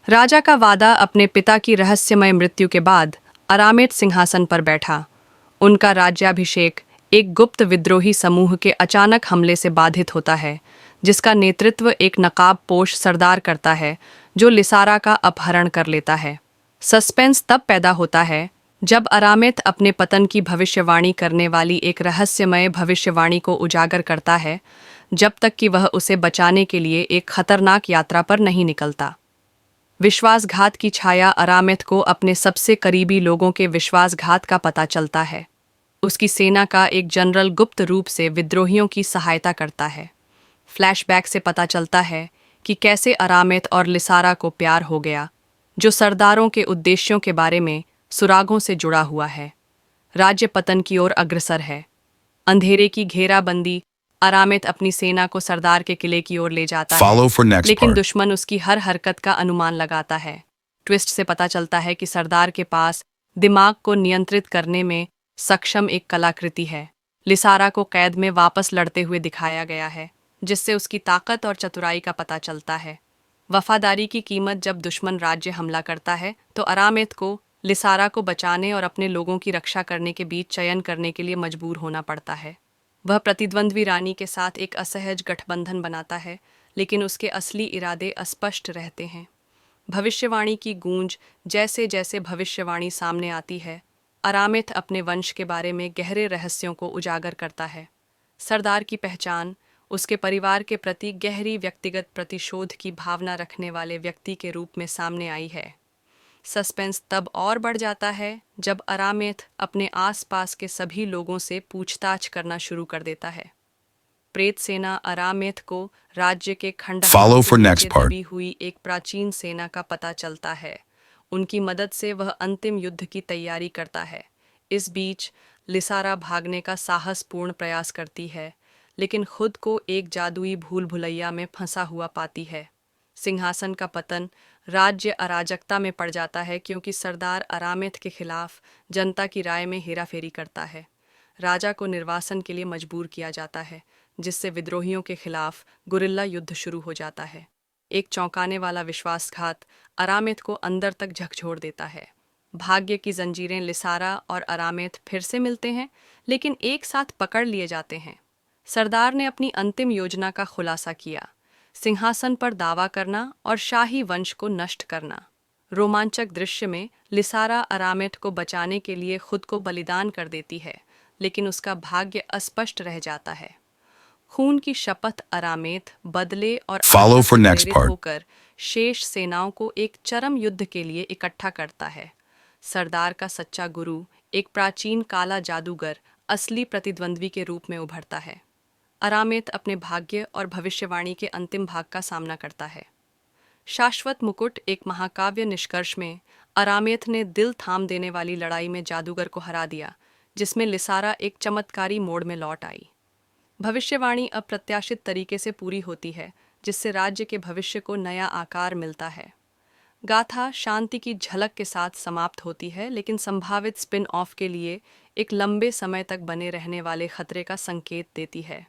राजा का वादा अपने पिता की रहस्यमय मृत्यु के बाद अरामेट सिंहासन पर बैठा। उनका राज्याभिषेक एक गुप्त विद्रोही समूह के अचानक हमले से बाधित होता है, जिसका नेतृत्व एक नकाबपोश सरदार करता है जो लिसारा का अपहरण कर लेता है। सस्पेंस तब पैदा होता है जब अरामेत अपने पतन की भविष्यवाणी करने वाली एक रहस्यमय भविष्यवाणी को उजागर करता है, जब तक कि वह उसे बचाने के लिए एक खतरनाक यात्रा पर नहीं निकलता। विश्वासघात की छाया अरामेत को अपने सबसे करीबी लोगों के विश्वासघात का पता चलता है। उसकी सेना का एक जनरल गुप्त रूप से विद्रोहियों की सहायता करता है। फ्लैशबैक से पता चलता है कि कैसे अरामेत और लिसारा को प्यार हो गया, जो सरदारों के उद्देश्यों के बारे में सुरागों से जुड़ा हुआ है। राज्य पतन की ओर अग्रसर है। अंधेरे की घेराबंदी अरामेत अपनी सेना को सरदार के किले की ओर ले जाता है, लेकिन दुश्मन उसकी हर हरकत का अनुमान लगाता है। ट्विस्ट से पता चलता है कि सरदार के पास दिमाग को नियंत्रित करने में सक्षम एक कलाकृति है। लिसारा को कैद में वापस लड़ते हुए दिखाया गया है, जिससे उसकी ताकत और चतुराई का पता चलता है। वफादारी की कीमत जब दुश्मन राज्य हमला करता है तो अरामेत को लिसारा को बचाने और अपने लोगों की रक्षा करने के बीच चयन करने के लिए मजबूर होना पड़ता है। वह प्रतिद्वंद्वी रानी के साथ एक असहज गठबंधन बनाता है, लेकिन उसके असली इरादे अस्पष्ट रहते हैं। भविष्यवाणी की गूंज जैसे जैसे भविष्यवाणी सामने आती है, अरामेत अपने वंश के बारे में गहरे रहस्यों को उजागर करता है। सरदार की पहचान उसके परिवार के प्रति गहरी व्यक्तिगत प्रतिशोध की भावना रखने वाले व्यक्ति के रूप में सामने आई है। सस्पेंस तब और बढ़ जाता है जब अरामेत अपने आसपास के सभी लोगों से पूछताछ करना शुरू कर देता है। प्रेत सेना अरामेत को राज्य के खंडहरों के नीचे दबी हुई एक प्राचीन सेना का पता चलता है। उनकी मदद से वह अंतिम युद्ध की तैयारी करता है। इस बीच लिसारा भागने का साहसपूर्ण प्रयास करती है, लेकिन खुद को एक जादुई भूल भुलैया में फंसा हुआ पाती है। सिंहासन का पतन राज्य अराजकता में पड़ जाता है, क्योंकि सरदार अरामेत के खिलाफ जनता की राय में हेराफेरी करता है। राजा को निर्वासन के लिए मजबूर किया जाता है, जिससे विद्रोहियों के खिलाफ गुरिल्ला युद्ध शुरू हो जाता है। एक चौंकाने वाला विश्वासघात अरामेत को अंदर तक झकझोर देता है। भाग्य की जंजीरें लिसारा और अरामेत फिर से मिलते हैं, लेकिन एक साथ पकड़ लिए जाते हैं। सरदार ने अपनी अंतिम योजना का खुलासा किया, सिंहासन पर दावा करना और शाही वंश को नष्ट करना। रोमांचक दृश्य में लिसारा अरामेत को बचाने के लिए खुद को बलिदान कर देती है, लेकिन उसका भाग्य अस्पष्ट रह जाता है। खून की शपथ अरामेत बदले और प्रेरित होकर शेष सेनाओं को एक चरम युद्ध के लिए इकट्ठा करता है। सरदार का सच्चा गुरु, एक प्राचीन काला जादूगर, असली प्रतिद्वंद्वी के रूप में उभरता है। अरामेत अपने भाग्य और भविष्यवाणी के अंतिम भाग का सामना करता है। शाश्वत मुकुट एक महाकाव्य निष्कर्ष में अरामेत ने दिल थाम देने वाली लड़ाई में जादूगर को हरा दिया, जिसमें लिसारा एक चमत्कारी मोड़ में लौट आई। भविष्यवाणी अप्रत्याशित तरीके से पूरी होती है, जिससे राज्य के भविष्य को नया आकार मिलता है। गाथा शांति की झलक के साथ समाप्त होती है, लेकिन संभावित स्पिन ऑफ के लिए एक लंबे समय तक बने रहने वाले खतरे का संकेत देती है।